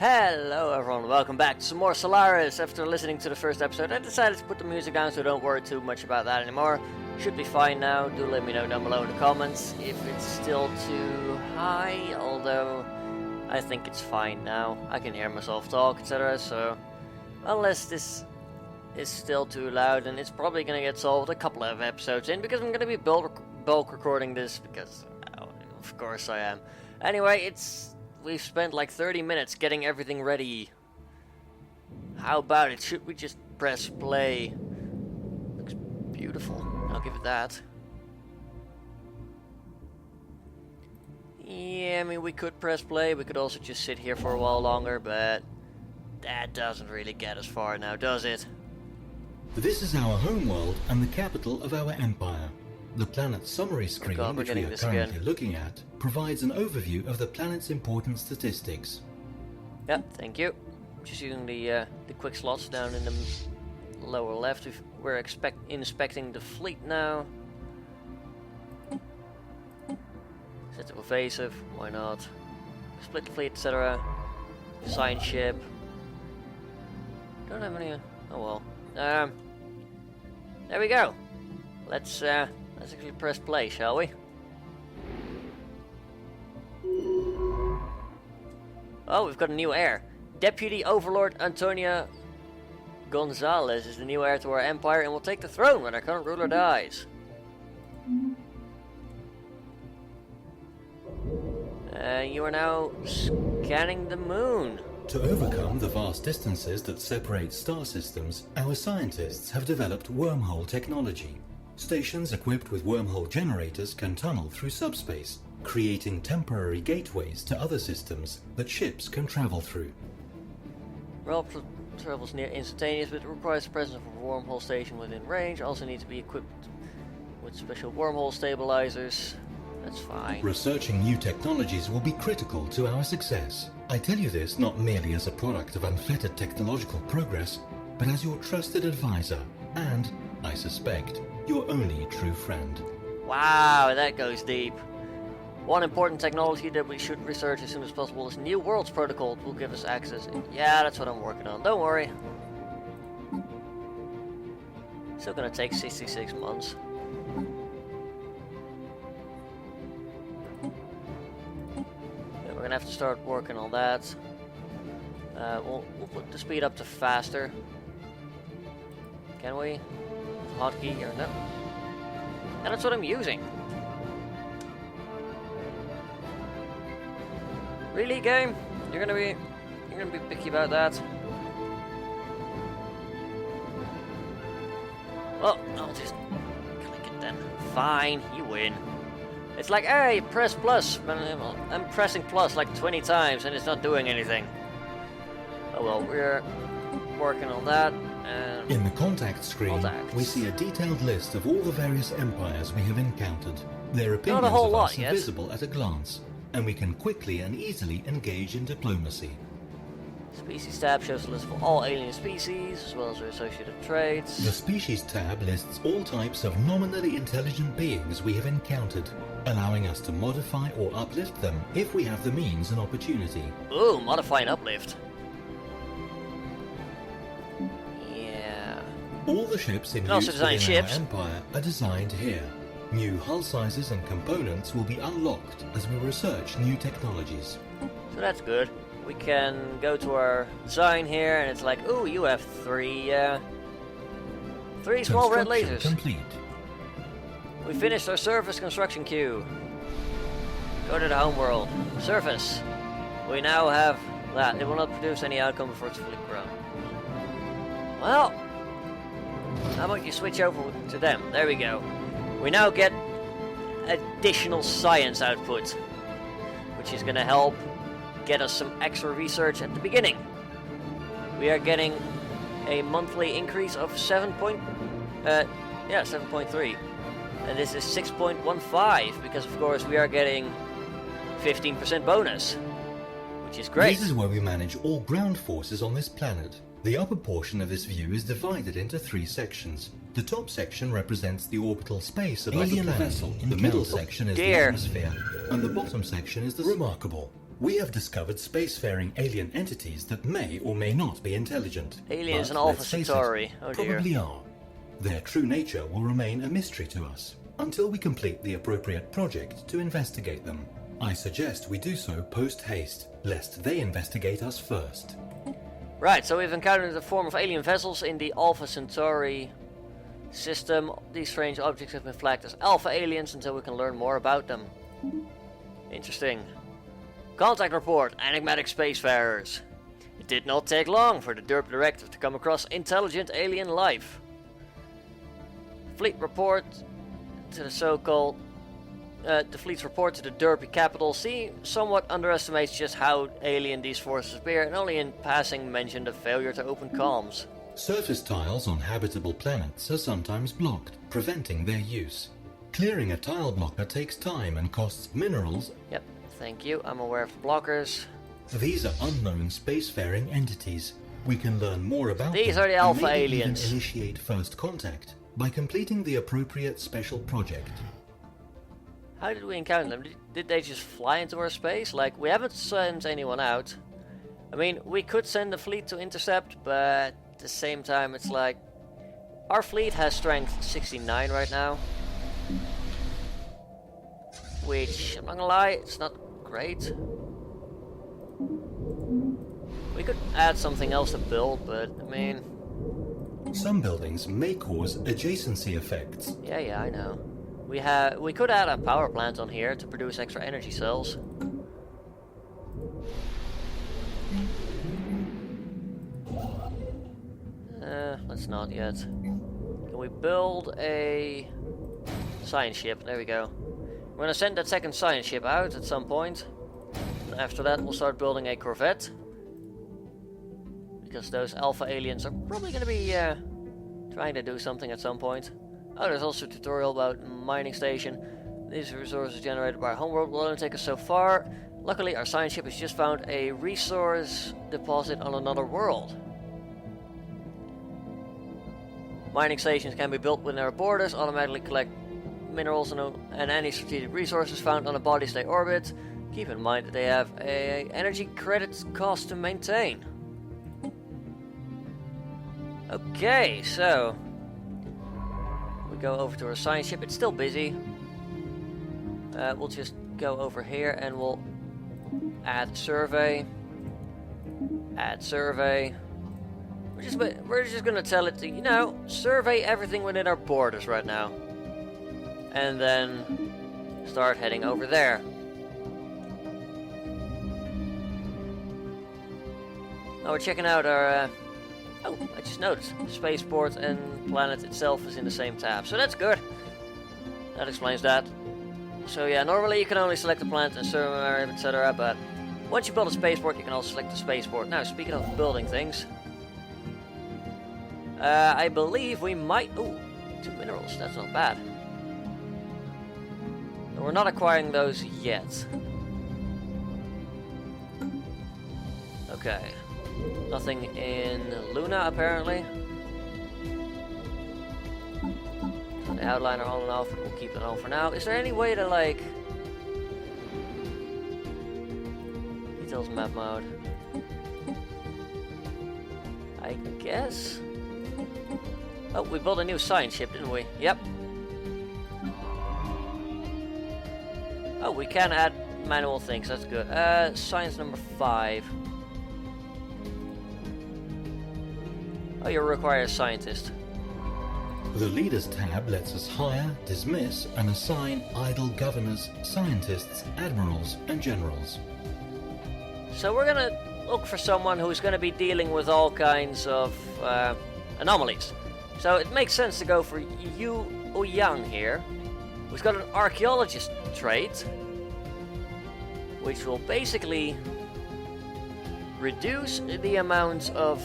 Hello everyone, welcome back to some more Stellaris. After listening to the first episode, I decided to put the music down, so don't worry too much about that anymore. Should be fine now. Do let me know down below in the comments if it's still too high, although I think it's fine now. I can hear myself talk, etc. So unless this is still too loud, and it's probably gonna get solved a couple of episodes in, because I'm gonna be bulk recording this, because of course I am. Anyway, we've spent like 30 minutes getting everything ready. How about it? Should we just press play? Looks beautiful. I'll give it that. Yeah, I mean, we could press play. We could also just sit here for a while longer, but that doesn't really get us far now, does it? This is our homeworld and the capital of our empire. The planet's summary screen, which we are currently looking at, provides an overview of the planet's important statistics. Yeah, thank you. Just using the quick slots down in the lower left. We're inspecting the fleet now. Set to evasive, why not? Split the fleet, etc. Sign ship. Don't have any. Oh well. There we go. Let's actually press play, shall we? Oh, we've got a new heir. Deputy Overlord Antonia Gonzalez is the new heir to our empire and will take the throne when our current ruler dies. You are now scanning the moon. To overcome the vast distances that separate star systems, our scientists have developed wormhole technology. Stations equipped with wormhole generators can tunnel through subspace, creating temporary gateways to other systems that ships can travel through. Rail travels near instantaneous, but it requires the presence of a wormhole station within range. Also need to be equipped with special wormhole stabilizers. That's fine. Researching new technologies will be critical to our success. I tell you this not merely as a product of unfettered technological progress, but as your trusted advisor and, I suspect, your only true friend. Wow, that goes deep. One important technology that we should research as soon as possible is New Worlds Protocol. It will give us access. Yeah, that's what I'm working on. Don't worry. Still gonna take 66 months. Yeah, we're gonna have to start working on that. We'll put the speed up to faster. Can we? Hotkey or no? And that's what I'm using. Really, game? You're gonna be picky about that? Well, I'll just click it then. Fine, you win. It's like, hey, press plus. I'm pressing plus like 20 times and it's not doing anything. Oh well, we're working on that. In the contact screen, we see a detailed list of all the various empires we have encountered. Their opinions of us are visible at a glance, and we can quickly and easily engage in diplomacy. Species tab shows a list of all alien species, as well as their associated traits. The Species tab lists all types of nominally intelligent beings we have encountered, allowing us to modify or uplift them if we have the means and opportunity. Ooh, modify and uplift. All the ships in use within our empire are designed here. New hull sizes and components will be unlocked as we research new technologies. So that's good. We can go to our design here, and it's like, ooh, you have three small red lasers. Complete. We finished our surface construction queue. Go to the homeworld. Surface. We now have that. It will not produce any outcome before it's fully grown. Well, how about you switch over to them? There we go. We now get additional science output, which is going to help get us some extra research at the beginning. We are getting a monthly increase of 7.3, and this is 6.15 because, of course, we are getting 15% bonus, which is great. This is where we manage all ground forces on this planet. The upper portion of this view is divided into 3 sections. The top section represents the orbital space above the planet. The middle section is the atmosphere, and the bottom section is the remarkable. We have discovered spacefaring alien entities that may or may not be intelligent. Aliens but, and Alpha let's face Centauri. it, Oh dear. probably are. Their true nature will remain a mystery to us until we complete the appropriate project to investigate them. I suggest we do so post-haste, lest they investigate us first. Right, so we've encountered the form of alien vessels in the Alpha Centauri system. These strange objects have been flagged as Alpha aliens until we can learn more about them. Interesting. Contact report, enigmatic spacefarers. It did not take long for the Derp Directive to come across intelligent alien life. Fleet report to the so-called... the fleet's report to the Derpy capital somewhat underestimates just how alien these forces appear, and only in passing mentioned a failure to open comms. Surface tiles on habitable planets are sometimes blocked, preventing their use. Clearing a tile blocker takes time and costs minerals. Yep, thank you. I'm aware of the blockers. These are unknown spacefaring entities. We can learn more about them. These are the and Alpha maybe aliens. even initiate first contact by completing the appropriate special project. How did we encounter them? Did they just fly into our space? Like, we haven't sent anyone out. I mean, we could send the fleet to intercept, but at the same time, it's like... Our fleet has strength 69 right now. Which, I'm not gonna lie, it's not great. We could add something else to build, but, I mean... Some buildings may cause adjacency effects. Yeah, I know. We could add a power plant on here to produce extra energy cells. Let's not yet. Can we build a science ship? There we go. We're gonna send that second science ship out at some point. And after that, we'll start building a corvette. Because those alpha aliens are probably gonna be trying to do something at some point. Oh, there's also a tutorial about mining station. These resources generated by our homeworld will only take us so far. Luckily, our science ship has just found a resource deposit on another world. Mining stations can be built within our borders, automatically collect minerals and any strategic resources found on the bodies they orbit. Keep in mind that they have a energy credits cost to maintain. Okay, so... go over to our science ship. It's still busy. We'll just go over here and we'll add survey. Add survey. We're just gonna tell it to, you know, survey everything within our borders right now. And then start heading over there. Now we're checking out our oh, I just noticed. Spaceport and planet itself is in the same tab. So that's good. That explains that. So yeah, normally you can only select the planet and survey, etc. But once you build a spaceport, you can also select the spaceport. Now, speaking of building things, I believe we might... Ooh, 2 minerals. That's not bad. But we're not acquiring those yet. Okay. Nothing in Luna, apparently. So the outliner on and off, we'll keep it on for now. Is there any way to, like... Details map mode. I guess? Oh, we built a new science ship, didn't we? Yep. Oh, we can add manual things, that's good. Science number 5. Oh, you require a scientist. The Leaders tab lets us hire, dismiss, and assign idle governors, scientists, admirals, and generals. So we're gonna look for someone who's gonna be dealing with all kinds of anomalies. So it makes sense to go for Yu Ouyang here, who's got an archaeologist trait, which will basically reduce the amount of...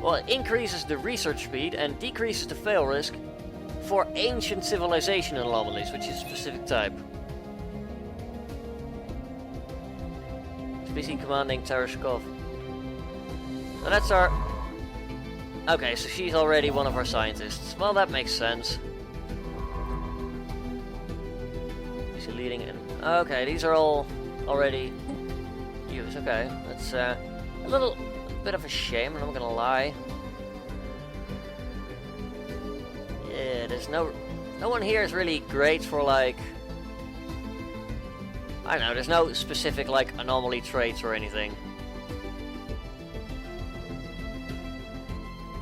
Well, it increases the research speed and decreases the fail risk for ancient civilization anomalies, which is a specific type. Busy commanding Tereshkov. So that's our... Okay, so she's already one of our scientists. Well, that makes sense. Is she leading in? Okay, these are all already directives. Okay, that's a little bit of a shame, I'm not gonna lie. Yeah, there's no one here is really great for, like, I don't know, there's no specific, like, anomaly traits or anything.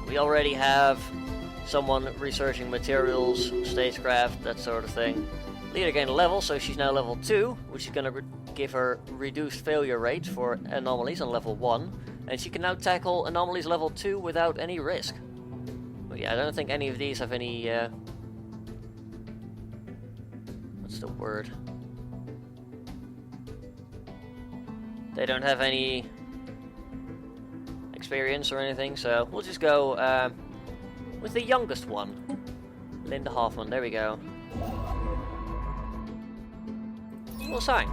We already have someone researching materials, stagecraft, that sort of thing. Leader gained a level, so she's now level 2, which is going to give her reduced failure rate for anomalies on level 1. And she can now tackle anomalies level 2 without any risk. But yeah, I don't think any of these have any... what's the word? They don't have any experience or anything, so we'll just go with the youngest one. Linda Hoffman, there we go. We'll sign.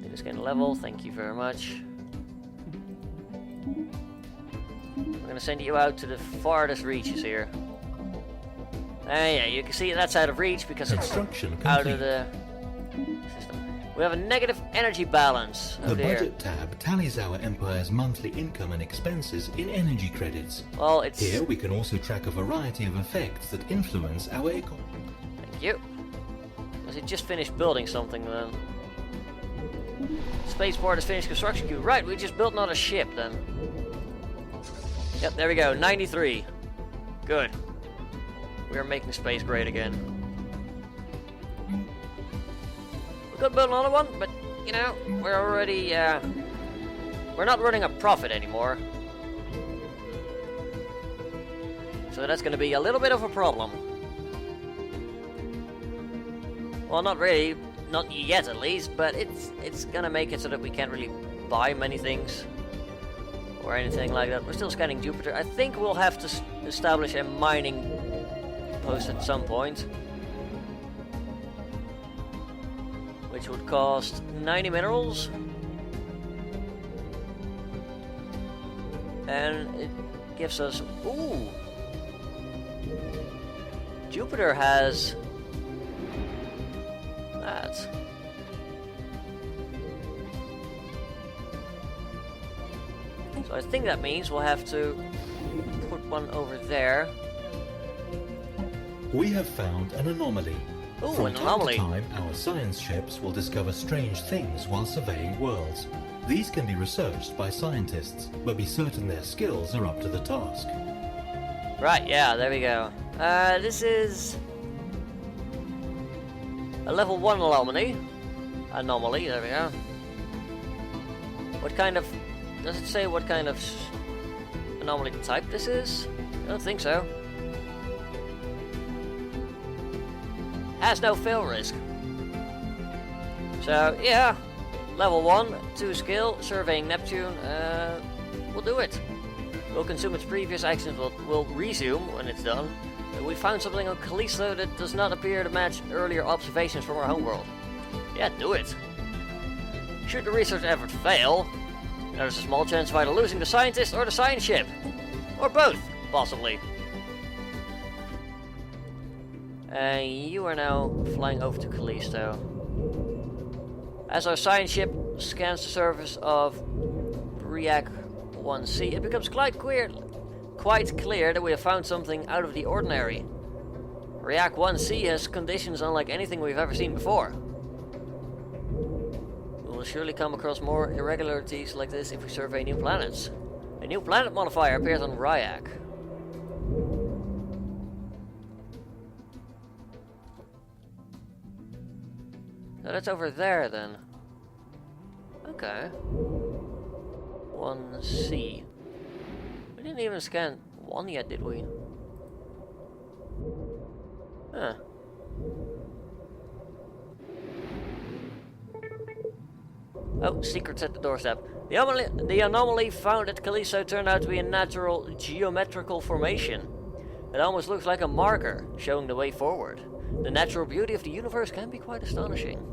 Linda's getting a level, thank you very much. I'm gonna send you out to the farthest reaches here. Yeah, you can see that's out of reach because it's out of the system. We have a negative energy balance. The budget tab tallies our Empire's monthly income and expenses in energy credits. Well, it's... Here we can also track a variety of effects that influence our economy. Thank you. Because it just finished building something then. Spaceport has finished construction queue. Right, we just built another ship then. Yep, there we go. 93. Good. We are making space great again. We could build another one, but, you know, we're already, we're not running a profit anymore. So that's going to be a little bit of a problem. Well, not really. Not yet, at least, but it's going to make it so that we can't really buy many things. Or anything like that. We're still scanning Jupiter. I think we'll have to establish a mining post at some point. Which would cost 90 minerals. And it gives us... Ooh! Jupiter has... that. So I think that means we'll have to put one over there. We have found an anomaly. Ooh, From an anomaly. time to time, our science ships will discover strange things while surveying worlds. These can be researched by scientists, but be certain their skills are up to the task. Right, yeah, there we go. This is a level 1 anomaly. Anomaly, there we go. What kind of... does it say what kind of anomaly type this is? I don't think so. Has no fail risk. So, yeah. Level 1, 2 skill, surveying Neptune. We'll do it. Will consume its previous actions, will resume when it's done. We found something on Callisto that does not appear to match earlier observations from our homeworld. Yeah, do it. Should the research effort fail, there's a small chance of either losing the scientist or the science ship. Or both, possibly. You are now flying over to Callisto. As our science ship scans the surface of Riak 1C, it becomes quite clear that we have found something out of the ordinary. Riak 1C has conditions unlike anything we've ever seen before. We will surely come across more irregularities like this if we survey new planets. A new planet modifier appears on Riak. So that's over there then. Okay. 1C. We didn't even scan 1 yet, did we? Huh. Oh, secrets at the doorstep. The anomaly found at Callisto turned out to be a natural geometrical formation. It almost looks like a marker, showing the way forward. The natural beauty of the universe can be quite astonishing.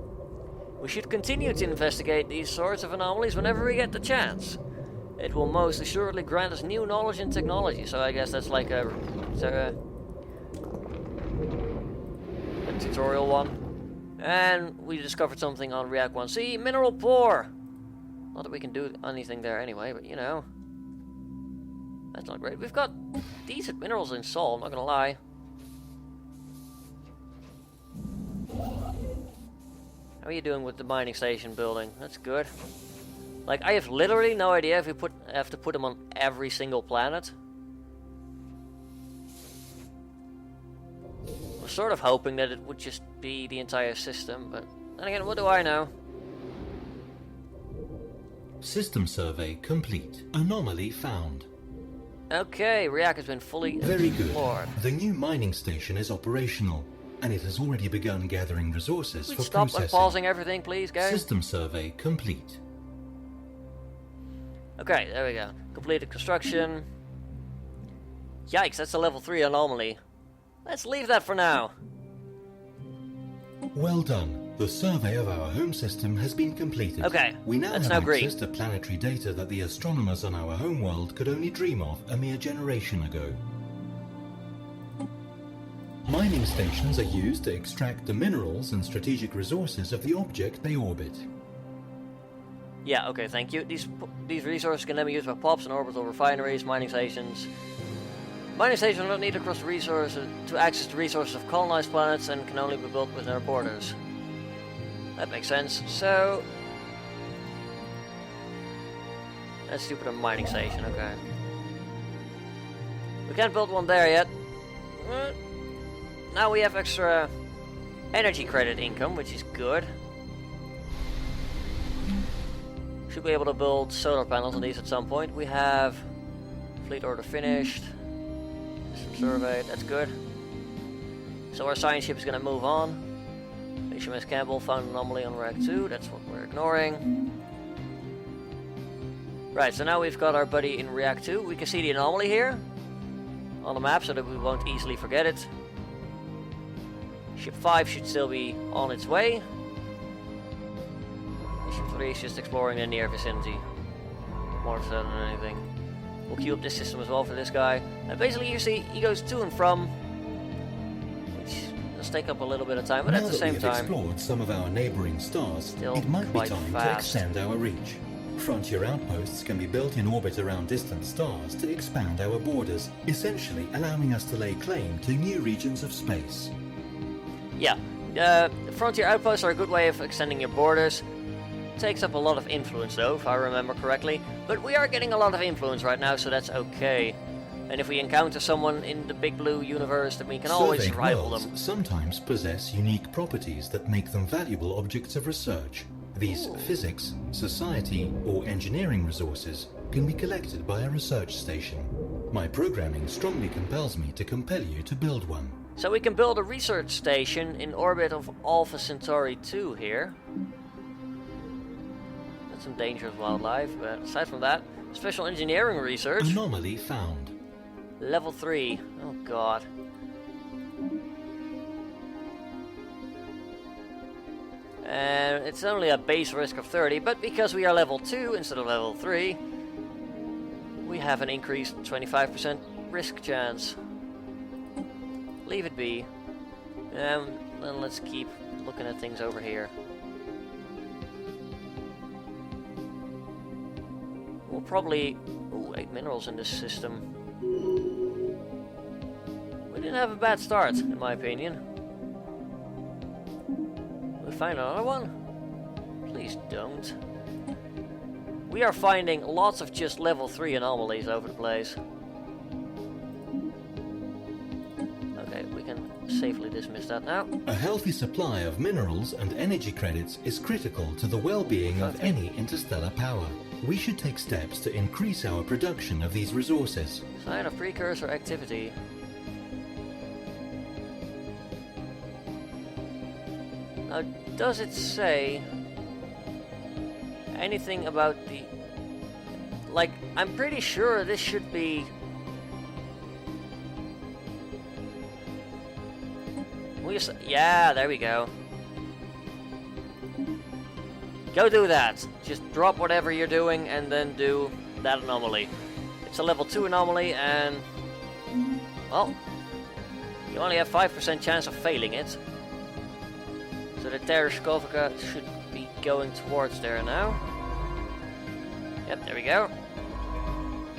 We should continue to investigate these sorts of anomalies whenever we get the chance. It will most assuredly grant us new knowledge and technology, so I guess that's like a tutorial one. And we discovered something on React 1C, mineral pore. Not that we can do anything there anyway, but you know. That's not great. We've got decent minerals in Sol, I'm not gonna lie. How are you doing with the mining station building? That's good. Like, I have literally no idea if we have to put them on every single planet. I was sort of hoping that it would just be the entire system, but then again, what do I know? System survey complete. Anomaly found. Okay, React has been fully Very good. explored. The new mining station is operational, and it has already begun gathering resources for Stop processing. unpausing everything, please, guys. System survey complete. Okay, there we go. Completed construction. Yikes, that's a level 3 anomaly. Let's leave that for now. Well done. The survey of our home system has been completed. Okay, We now that's have now access to planetary data that the astronomers on our homeworld could only dream of a mere generation ago. Mining stations are used to extract the minerals and strategic resources of the object they orbit. Yeah, okay, thank you. These resources can then be used by POPs and orbital refineries, mining stations. Mining stations are not needed across the resources to access the resources of colonized planets and can only be built within our borders. That makes sense. So let's do put a mining station, okay. We can't build one there yet. Now we have extra energy credit income, which is good. Should be able to build solar panels on these at some point. We have fleet order finished. System surveyed, that's good. So our science ship is going to move on. HMS Campbell found an anomaly on Rack 2, that's what we're ignoring. Right, so now we've got our buddy in React 2. We can see the anomaly here on the map so that we won't easily forget it. Ship 5 should still be on its way. Ship 3 is just exploring the near vicinity, more so than anything. We'll queue up this system as well for this guy. And basically you see he goes to and from, which does take up a little bit of time, but Now at the that same we have time, explored some of our neighboring stars, still it might be quite time to fast. extend our reach. Frontier outposts can be built in orbit around distant stars to expand our borders, essentially allowing us to lay claim to new regions of space. yeah. Frontier outposts are a good way of extending your borders. Takes up a lot of influence though, if I remember correctly. But we are getting a lot of influence right now, so that's okay. And if we encounter someone in the big blue universe, then we can always Surveyed rival worlds them. sometimes possess unique properties that make them valuable objects of research. These physics, society, or engineering resources can be collected by a research station. My programming strongly compels me to compel you to build one. So we can build a research station in orbit of Alpha Centauri 2 here. That's some dangerous wildlife, but aside from that, special engineering research. Anomaly found. Level 3. Oh god. And it's only a base risk of 30, but because we are level 2 instead of level 3, we have an increased 25% risk chance. Leave it be. And then let's keep looking at things over here. We'll probably... Ooh, 8 minerals in this system. We didn't have a bad start, in my opinion. We find another one? Please don't. We are finding lots of just level 3 anomalies over the place. Okay, we can safely dismiss that now. A healthy supply of minerals and energy credits is critical to the well-being of any interstellar power. We should take steps to increase our production of these resources. Sign of precursor activity. Now, does it say anything about the... Like, I'm pretty sure this should be... Yeah, there we go. Go do that. Just drop whatever you're doing and then do that anomaly. It's a level 2 anomaly and... Well, you only have 5% chance of failing it. So the Tereshkovka should be going towards there now. Yep, there we go.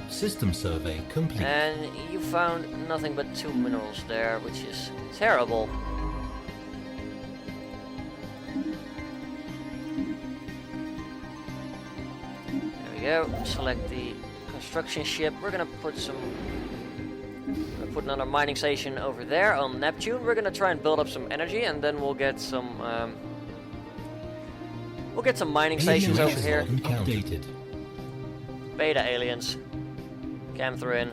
System survey complete. And you found nothing but 2 minerals there, which is terrible. There we go. Select the construction ship. We're gonna put some... put another mining station over there on Neptune. We're gonna try and build up some energy, and then we'll get some mining stations over here. Updated. Beta aliens. Camthrin.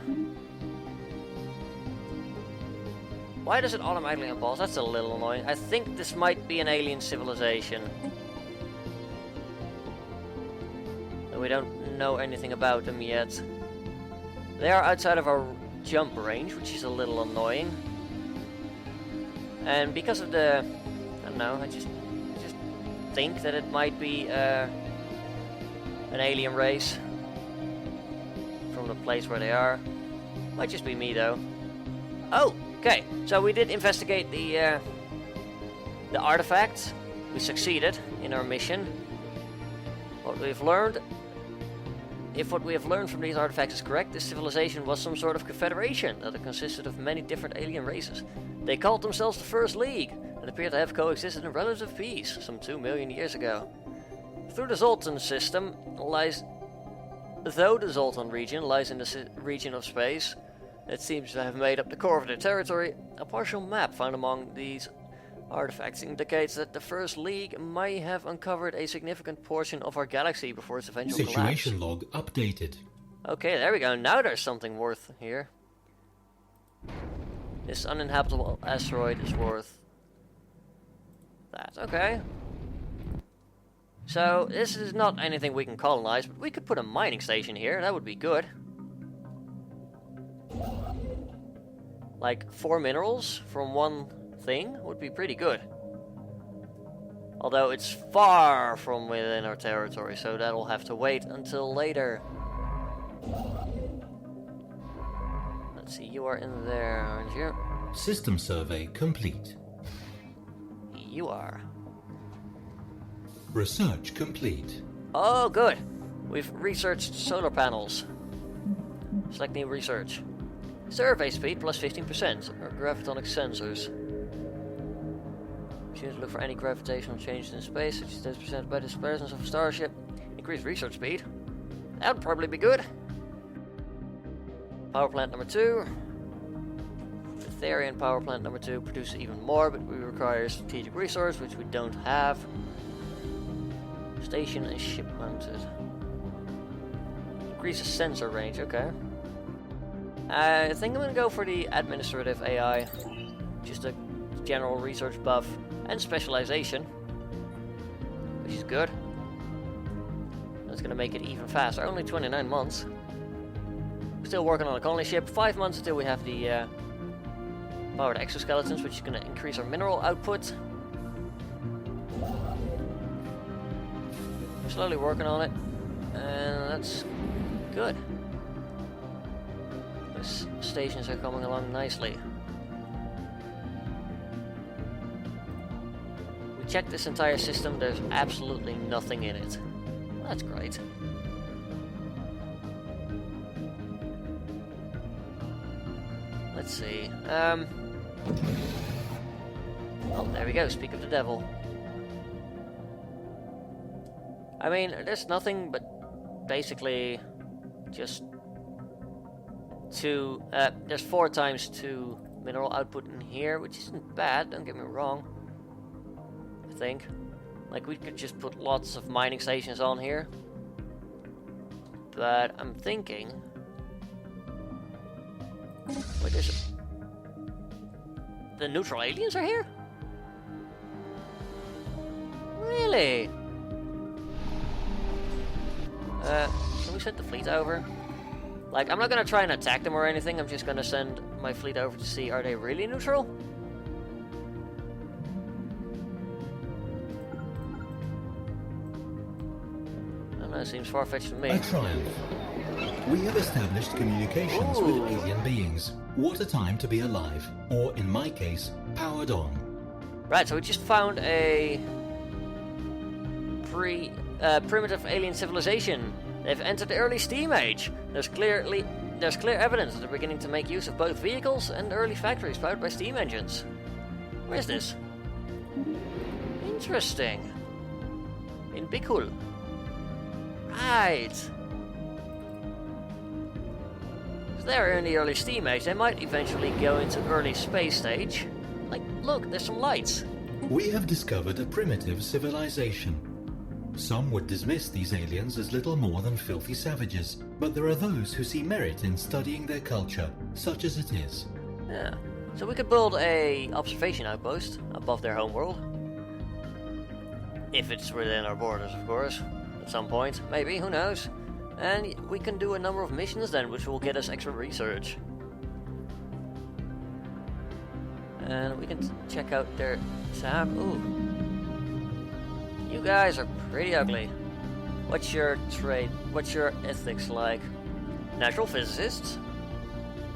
Why does it automatically unpause? That's a little annoying. I think this might be an alien civilization. And we don't know anything about them yet. They are outside of our jump range, which is a little annoying. And because of the... I don't know, I just think that it might be an alien race from the place where they are. Might just be me though. Oh, okay. So we did investigate the artifacts. We succeeded in our mission. What we've learned... If what we have learned from these artifacts is correct, this civilization was some sort of confederation that consisted of many different alien races. They called themselves the First League, and appear to have coexisted in relative peace some 2 million years ago. Through the Zoltan system lies... Though the Zoltan region lies in the region of space, it seems to have made up the core of their territory. A partial map found among these artifacts indicates that the First League may have uncovered a significant portion of our galaxy before its eventual Situation collapse. log updated. Okay, there we go. Now there's something worth here. This uninhabitable asteroid is worth that. Okay. So, this is not anything we can colonize, but we could put a mining station here. That would be good. Like 4 minerals from one thing would be pretty good. Although it's far from within our territory, so that'll have to wait until later. Let's see, you are in there, aren't you? System survey complete. You are. Research complete. Oh, good. We've researched solar panels. Select new research. Survey speed plus 15%. Or gravitonic sensors. Choose to look for any gravitational changes in space, such as 10% by the presence of a starship. Increase research speed. That would probably be good. Power plant number 2. The Therian power plant number 2 produces even more, but we require a strategic resource, which we don't have. Station is ship mounted. Increases sensor range, okay. I think I'm gonna go for the administrative AI. Just a general research buff and specialization, which is good. That's gonna make it even faster. Only 29 months. Still working on a colony ship. 5 months until we have the powered exoskeletons, which is gonna increase our mineral output. Slowly working on it, and that's good. These stations are coming along nicely. We checked this entire system, there's absolutely nothing in it. That's great. Let's see. Oh, there we go, speak of the devil. I mean, there's nothing but basically just there's 4 times 2 mineral output in here, which isn't bad, don't get me wrong. I think. Like, we could just put lots of mining stations on here. But I'm thinking... Wait, the neutral aliens are here? Really? Can we send the fleet over? Like, I'm not gonna try and attack them or anything, I'm just gonna send my fleet over to see, are they really neutral? I don't know, it seems far-fetched to me. A triumph. We have established communications with alien beings. What a time to be alive, or in my case, powered on. Right, so we just found a primitive alien civilization. They've entered the early steam age. There's clear evidence that they're beginning to make use of both vehicles and early factories powered by steam engines. Where is this? Interesting. In Bikul. Right. If they're in the early steam age, they might eventually go into early space stage. Like, look, there's some lights. We have discovered a primitive civilization. Some would dismiss these aliens as little more than filthy savages, but there are those who see merit in studying their culture, such as it is. Yeah. So we could build a observation outpost above their homeworld. If it's within our borders, of course. At some point. Maybe, who knows. And we can do a number of missions then, which will get us extra research. And we can check out their tab. Ooh. You guys are pretty ugly. What's your trade? What's your ethics like? Natural physicists.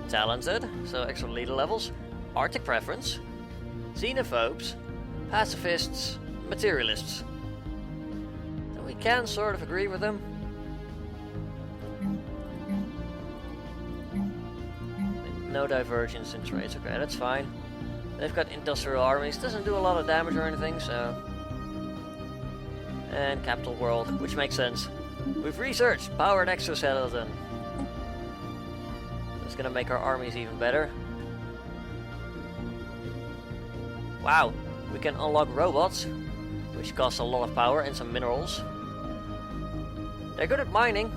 Talented, so extra leader levels. Arctic preference. Xenophobes. Pacifists. Materialists. So we can sort of agree with them. No divergence in traits. Okay, that's fine. They've got industrial armies. Doesn't do a lot of damage or anything, so... And Capital World, which makes sense. We've researched powered exoskeleton. That's gonna make our armies even better. Wow, we can unlock robots, which cost a lot of power and some minerals. They're good at mining,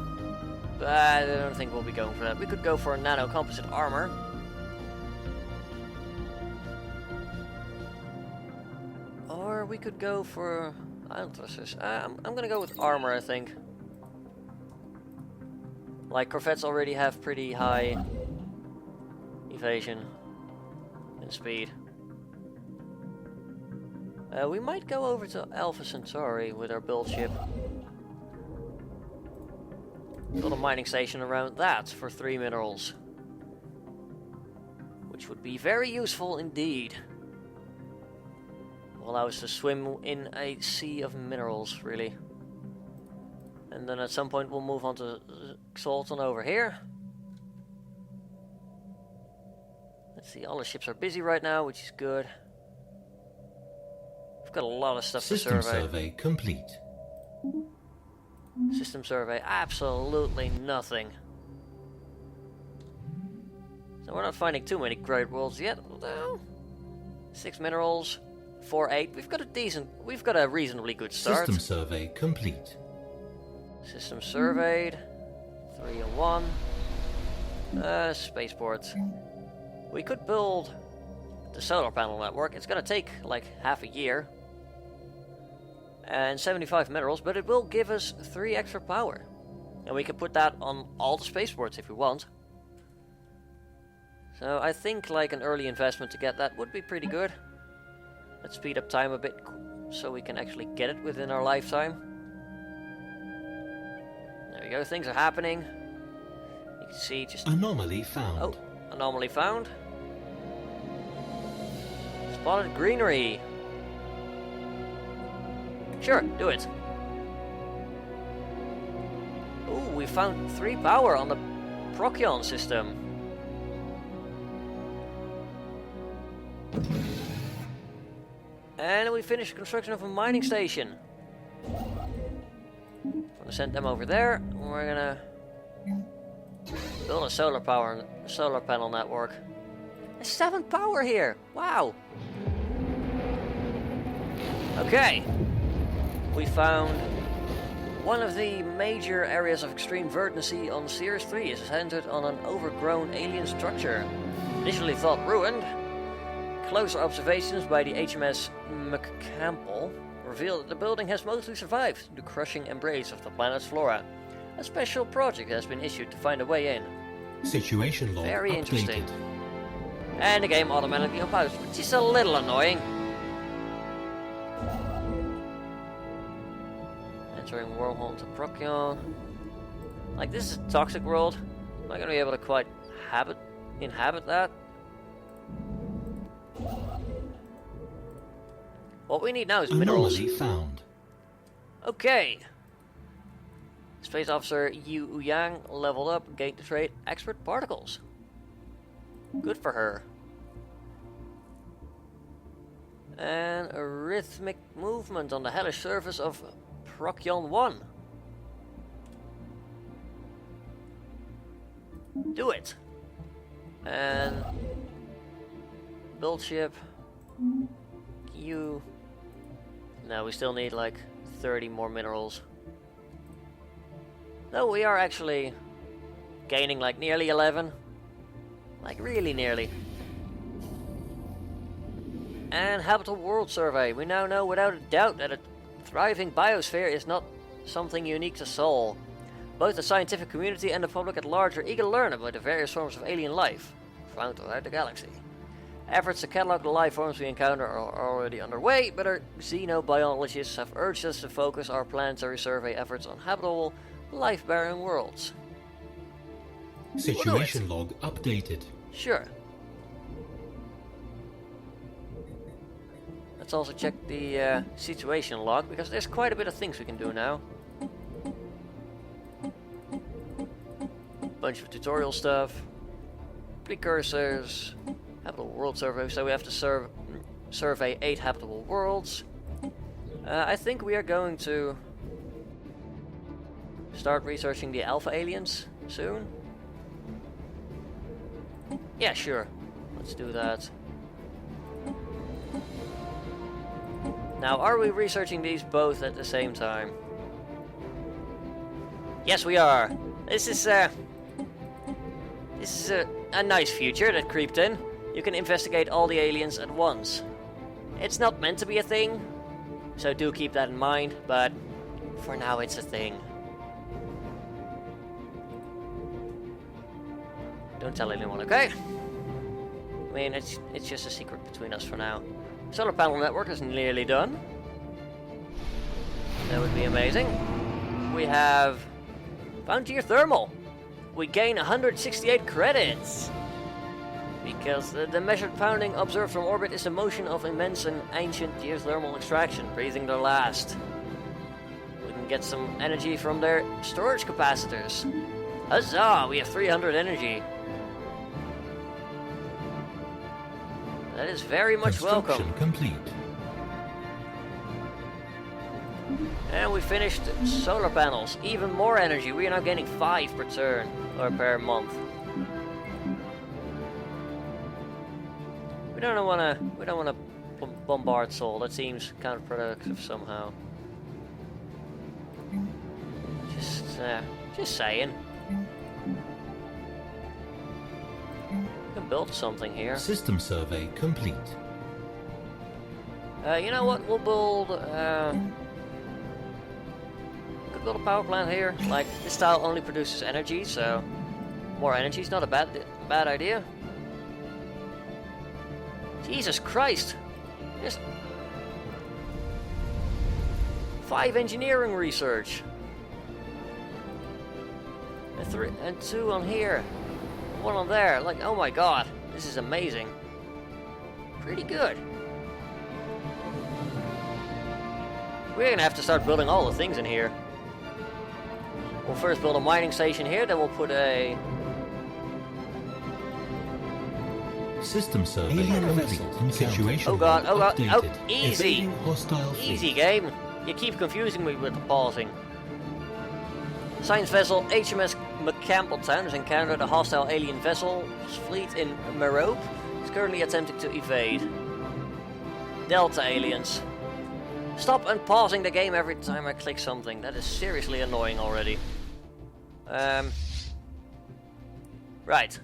but I don't think we'll be going for that. We could go for nano composite armor. Or we could go for ion thrusters. I'm gonna go with armor, I think. Like, corvettes already have pretty high evasion and speed. We might go over to Alpha Centauri with our build ship. Build a mining station around that for 3 minerals. Which would be very useful indeed. Will allow us to swim in a sea of minerals, really. And then at some point we'll move on to Xalton over here. Let's see, all the ships are busy right now, which is good. We've got a lot of stuff to survey. System survey complete. System survey, absolutely nothing. So we're not finding too many great worlds yet. No. 6 minerals, 4-8. We've got a reasonably good start. System survey complete. System surveyed. 3 and 1. Spaceport. We could build the solar panel network. It's gonna take like half a year. And 75 minerals, but it will give us 3 extra power. And we can put that on all the spaceports if we want. So I think like an early investment to get that would be pretty good. Let's speed up time a bit so we can actually get it within our lifetime. There we go, things are happening. You can see just... Anomaly found. Oh, anomaly found. Spotted greenery. Sure, do it. Ooh, we found 3 power on the Procyon system. And we finished construction of a mining station. I'm gonna send them over there. We're gonna build a solar panel network. There's 7 power here. Wow. Okay. We found one of the major areas of extreme verdancy on Series 3 is centered on an overgrown alien structure. Initially thought ruined, closer observations by the HMS McCampbell reveal that the building has mostly survived the crushing embrace of the planet's flora. A special project has been issued to find a way in. Situation log Very updated. interesting. And the game automatically unpaused, which is a little annoying. Entering wormhole to Procyon. Like, this is a toxic world. Am I going to be able to quite inhabit that? What we need now is minerals. Anomaly found. Okay. Space Officer Yu Yang leveled up, gained the trait Expert Particles. Good for her. And a rhythmic movement on the hellish surface of Procyon 1. Do it. And build ship. You. No, we still need like 30 more minerals. No, we are actually gaining like nearly 11. Like really nearly. And Habitable World Survey. We now know without a doubt that a thriving biosphere is not something unique to Sol. Both the scientific community and the public at large are eager to learn about the various forms of alien life found throughout the galaxy. Efforts to catalog the life forms we encounter are already underway, but our xenobiologists have urged us to focus our planetary survey efforts on habitable, life-bearing worlds. Situation log updated. Sure. Let's also check the situation log, because there's quite a bit of things we can do now. Bunch of tutorial stuff, precursors, habitable world survey, so we have to survey 8 habitable worlds. I think we are going to start researching the alpha aliens soon. Yeah, sure. Let's do that. Now, are we researching these both at the same time? Yes, we are. This is a nice future that creeped in. You can investigate all the aliens at once. It's not meant to be a thing, so do keep that in mind, but for now it's a thing. Don't tell anyone, okay? I mean, it's just a secret between us for now. Solar panel network is nearly done. That would be amazing. We have found geothermal. We gain 168 credits. Because the measured pounding observed from orbit is a motion of immense and ancient geothermal extraction, breathing their last. We can get some energy from their storage capacitors. Huzzah! We have 300 energy. That is very much welcome. Complete. And we finished solar panels. Even more energy. We are now gaining 5 per turn or per month. We don't wanna bombard Sol. That seems counterproductive somehow. Just saying. We can build something here. System survey complete. You know what? We'll build. Could build a power plant here. Like this style only produces energy, so more energy is not a bad idea. Jesus Christ! Just 5 engineering research. And 2 on here. 1 on there. Like, oh my god. This is amazing. Pretty good. We're gonna have to start building all the things in here. We'll first build a mining station here, then we'll put a... System survey complete. Situation oh god, updated. oh easy! Hostile Easy game. You keep confusing me with the pausing. Science vessel HMS McCampbelltown has encountered a hostile alien vessel fleet in Merope. It's currently attempting to evade. Delta aliens. Stop unpausing the game every time I click something. That is seriously annoying already. Right.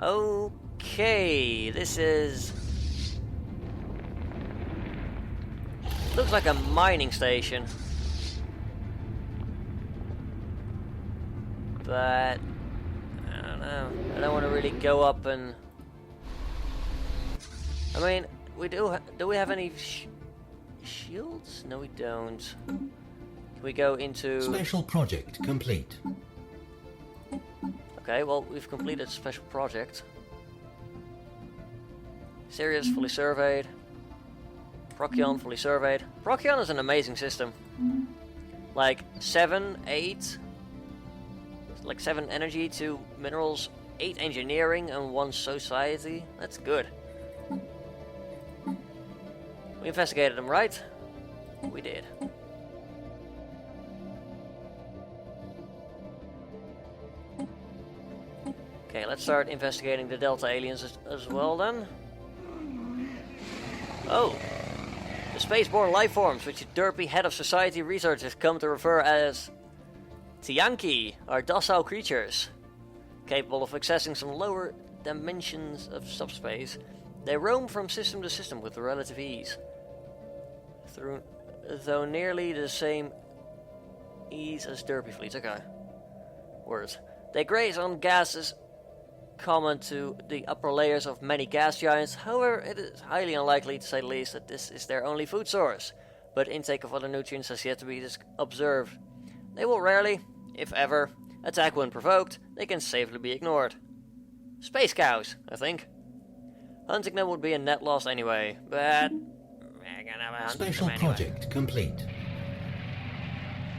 Okay, this is... looks like a mining station. But... I don't know. I don't want to really go up and... I mean, we do we have any shields? No, we don't. Can we go into... Special project complete. Okay, well, we've completed a special project. Sirius fully surveyed. Procyon fully surveyed. Procyon is an amazing system. Like 7, 8... Like 7 energy, 2 minerals, 8 engineering, and 1 society. That's good. We investigated them, right? We did. Okay, let's start investigating the Delta aliens as well then. Oh! The spaceborne lifeforms, which Derpy head of society research has come to refer as Tianki, are docile creatures. Capable of accessing some lower dimensions of subspace, they roam from system to system with relative ease. Though nearly the same ease as Derpy fleets. Okay. Words. They graze on gases common to the upper layers of many gas giants. However, it is highly unlikely, to say the least, that this is their only food source. But intake of other nutrients has yet to be observed. They will rarely, if ever, attack when provoked. They can safely be ignored. Space cows, I think. Hunting them would be a net loss anyway, but we're gonna hunt Special them anyway. project complete.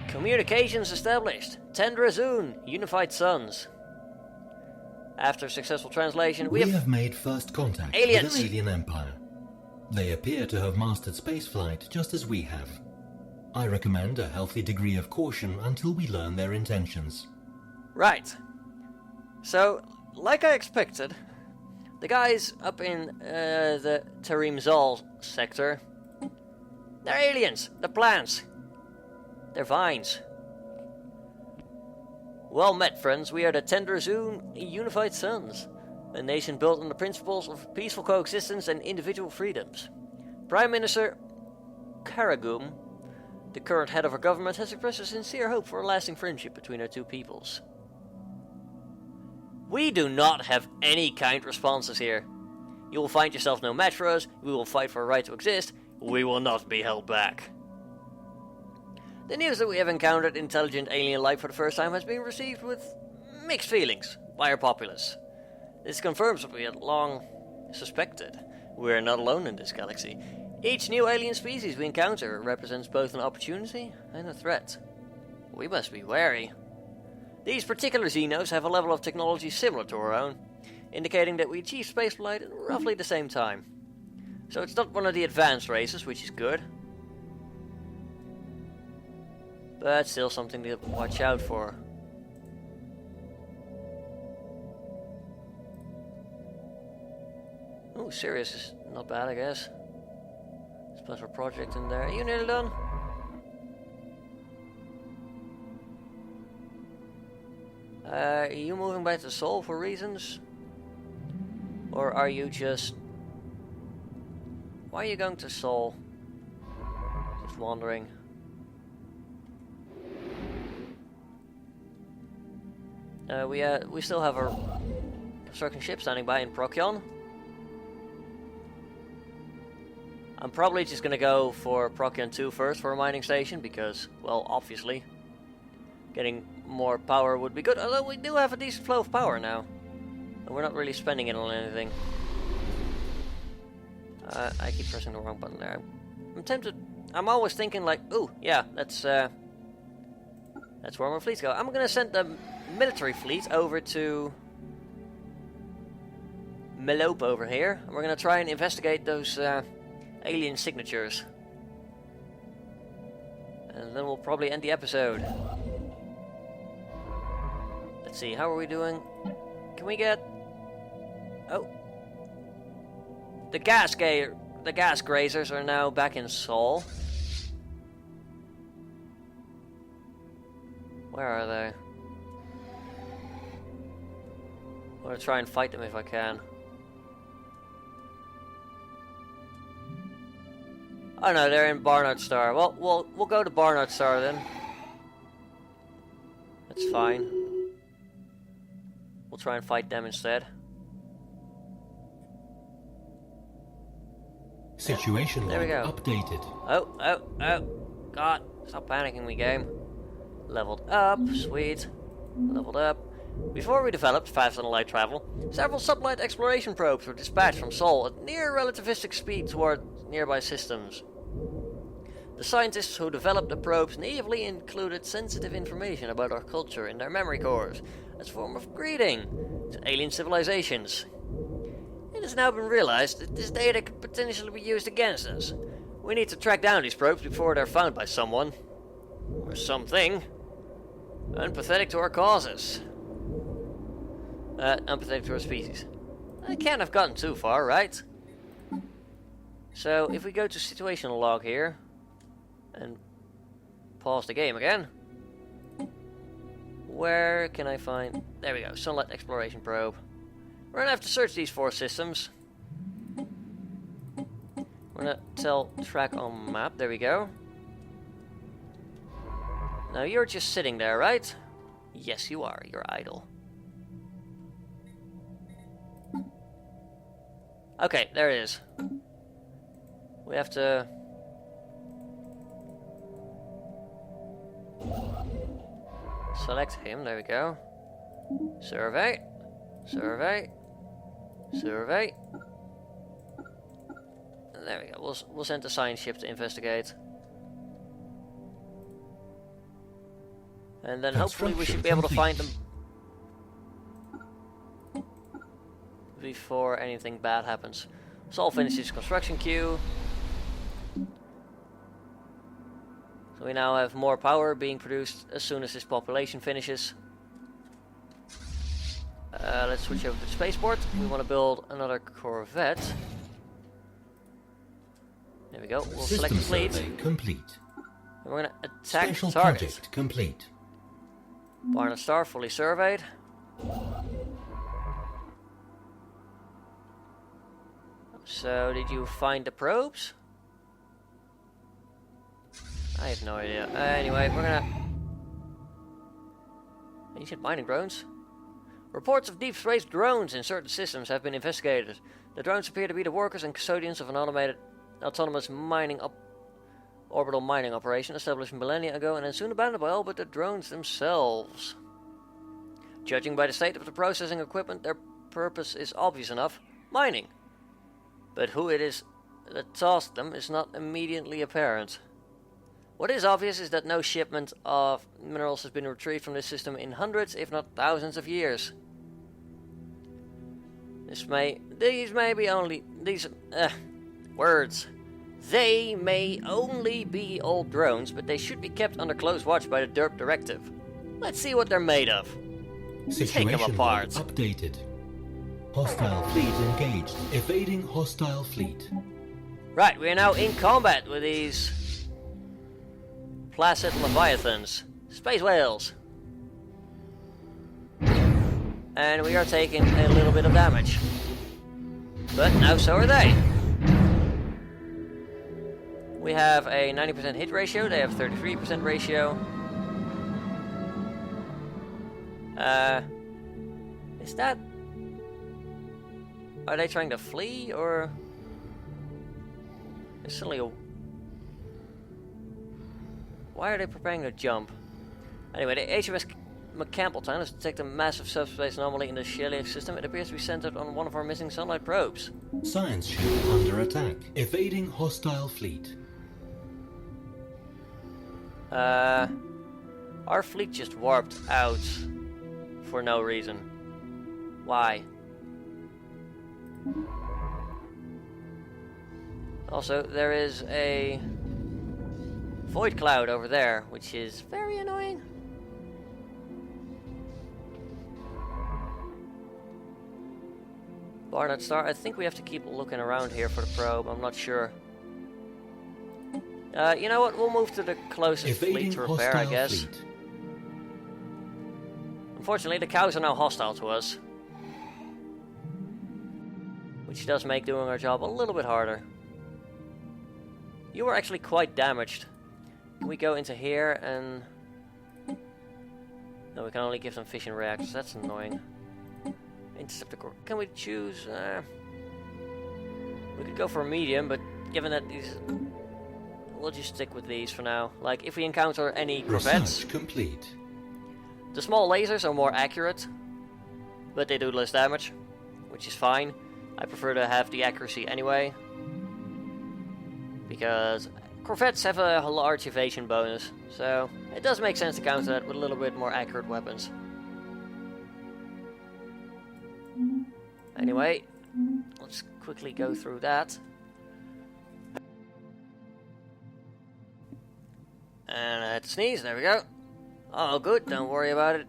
Communications established. Tendrazun, Unified Suns. After successful translation, we have made first contact aliens. with an alien empire. They appear to have mastered spaceflight just as we have. I recommend a healthy degree of caution until we learn their intentions. Right. So, like I expected, the guys up in the Tarim Zal sector, they're aliens, they're plants, they're vines. Well met, friends. We are the Tendrazun Unified Suns, a nation built on the principles of peaceful coexistence and individual freedoms. Prime Minister Karagum, the current head of our government, has expressed a sincere hope for a lasting friendship between our two peoples. We do not have any kind responses here. You will find yourself no match for us. We will fight for a right to exist. We will not be held back. The news that we have encountered intelligent alien life for the first time has been received with mixed feelings by our populace. This confirms what we had long suspected. We are not alone in this galaxy. Each new alien species we encounter represents both an opportunity and a threat. We must be wary. These particular Xenos have a level of technology similar to our own, indicating that we achieve spaceflight at roughly the same time. So it's not one of the advanced races, which is good. But still something to watch out for. Oh, Sirius is not bad, I guess. Special project in there. Are you nearly done? Are you moving back to Sol for reasons? Or are you just... Why are you going to Sol? Just wondering. We still have our construction ship standing by in Procyon. I'm probably just gonna go for Procyon 2 first for a mining station because, well, obviously, getting more power would be good. Although we do have a decent flow of power now, and we're not really spending it on anything. I keep pressing the wrong button there. I'm tempted. I'm always thinking like, ooh, yeah, that's where my fleets go. I'm gonna send the military fleet over to Melope over here, and we're gonna try and investigate those alien signatures. And then we'll probably end the episode. Let's see, how are we doing? Can we get... Oh. The gas grazers are now back in Sol. Where are they? I'm gonna try and fight them if I can. Oh no, they're in Barnard Star. Well, we'll go to Barnard Star then. That's fine. We'll try and fight them instead. Situation there we go. Updated. Oh. God, stop panicking me, game. Leveled up, sweet. Leveled up. Before we developed faster than light travel, several sublight exploration probes were dispatched from Sol at near relativistic speed toward nearby systems. The scientists who developed the probes naively included sensitive information about our culture in their memory cores as a form of greeting to alien civilizations. It has now been realized that this data could potentially be used against us. We need to track down these probes before they're found by someone, or something, unpathetic to our causes. Unpathetic to our species. I can't have gotten too far, right? So, if we go to situational log here, and pause the game again, where can I find... There we go, Sunlight Exploration Probe. We're gonna have to search these 4 systems. We're gonna tell track on map, there we go. Now you're just sitting there, right? Yes you are, you're idle. Okay, there it is. We have to... select him, there we go. Survey. Survey. Survey. And there we go, we'll send the science ship to investigate. And then hopefully we should be able to find them before anything bad happens. Sol finishes construction queue. So we now have more power being produced as soon as this population finishes. Let's switch over to the spaceport. We want to build another corvette. There we go. We'll select the fleet. Complete. And we're going to attack Special the target. project complete. Barnard Star fully surveyed. So, did you find the probes? I have no idea. Anyway, we're gonna... Ancient mining drones? Reports of deep space drones in certain systems have been investigated. The drones appear to be the workers and custodians of an autonomous orbital mining operation established millennia ago and then soon abandoned by all but the drones themselves. Judging by the state of the processing equipment, their purpose is obvious enough: mining. But who it is that tasked them is not immediately apparent. What is obvious is that no shipment of minerals has been retrieved from this system in hundreds, if not thousands of years. These may only be old drones, but they should be kept under close watch by the Derp Directive. Let's see what they're made of. Take them apart. Updated. Hostile fleet engaged. Evading hostile fleet. Right, we are now in combat with these placid leviathans, space whales. And we are taking a little bit of damage. But now so are they. We have a 90% hit ratio, they have 33% ratio. Is that... Are they trying to flee, or... There's suddenly a... Why are they preparing to jump? Anyway, the HMS McCampbelltown has detected a massive subspace anomaly in the Shelia system. It appears to be centered on one of our missing sunlight probes. Science ship under attack. Evading hostile fleet. Our fleet just warped out for no reason. Why? Also, there is a void cloud over there, which is very annoying. Barnard Star, I think we have to keep looking around here for the probe, I'm not sure. You know what, we'll move to the closest fleet to repair, I guess. Fleet. Unfortunately, the cows are now hostile to us. Which does make doing our job a little bit harder. You were actually quite damaged. Can we go into here and... No, we can only give them fission reactors, that's annoying. Interceptor core. Can we choose... We could go for a medium, but given that these... We'll just stick with these for now. Like, if we encounter any corvettes... Research complete. The small lasers are more accurate, but they do less damage, which is fine. I prefer to have the accuracy anyway, because corvettes have a large evasion bonus, so it does make sense to counter that with a little bit more accurate weapons. Anyway, let's quickly go through that. And I had to sneeze, there we go. Oh, good, don't worry about it.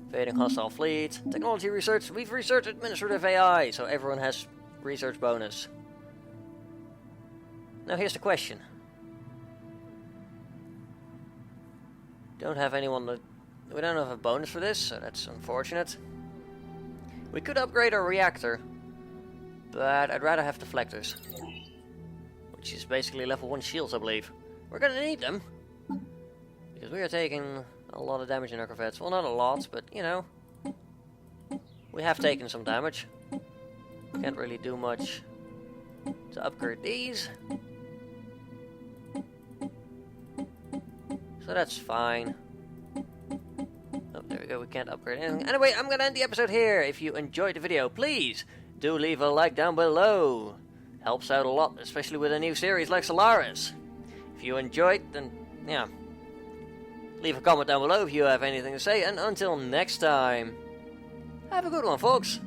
Evading hostile fleet. Technology research, we've researched administrative AI, so everyone has research bonus. Now here's the question. Don't have anyone that... We don't have a bonus for this, so that's unfortunate. We could upgrade our reactor, but I'd rather have deflectors. Which is basically level 1 shields, I believe. We're gonna need them, because we are taking a lot of damage in our corvettes. Well, not a lot, but, you know, we have taken some damage. Can't really do much to upgrade these. So that's fine. Oh, there we go, we can't upgrade anything. Anyway, I'm gonna end the episode here. If you enjoyed the video, please do leave a like down below. Helps out a lot, especially with a new series like Stellaris. If you enjoyed, then, yeah, leave a comment down below if you have anything to say, and until next time, have a good one, folks.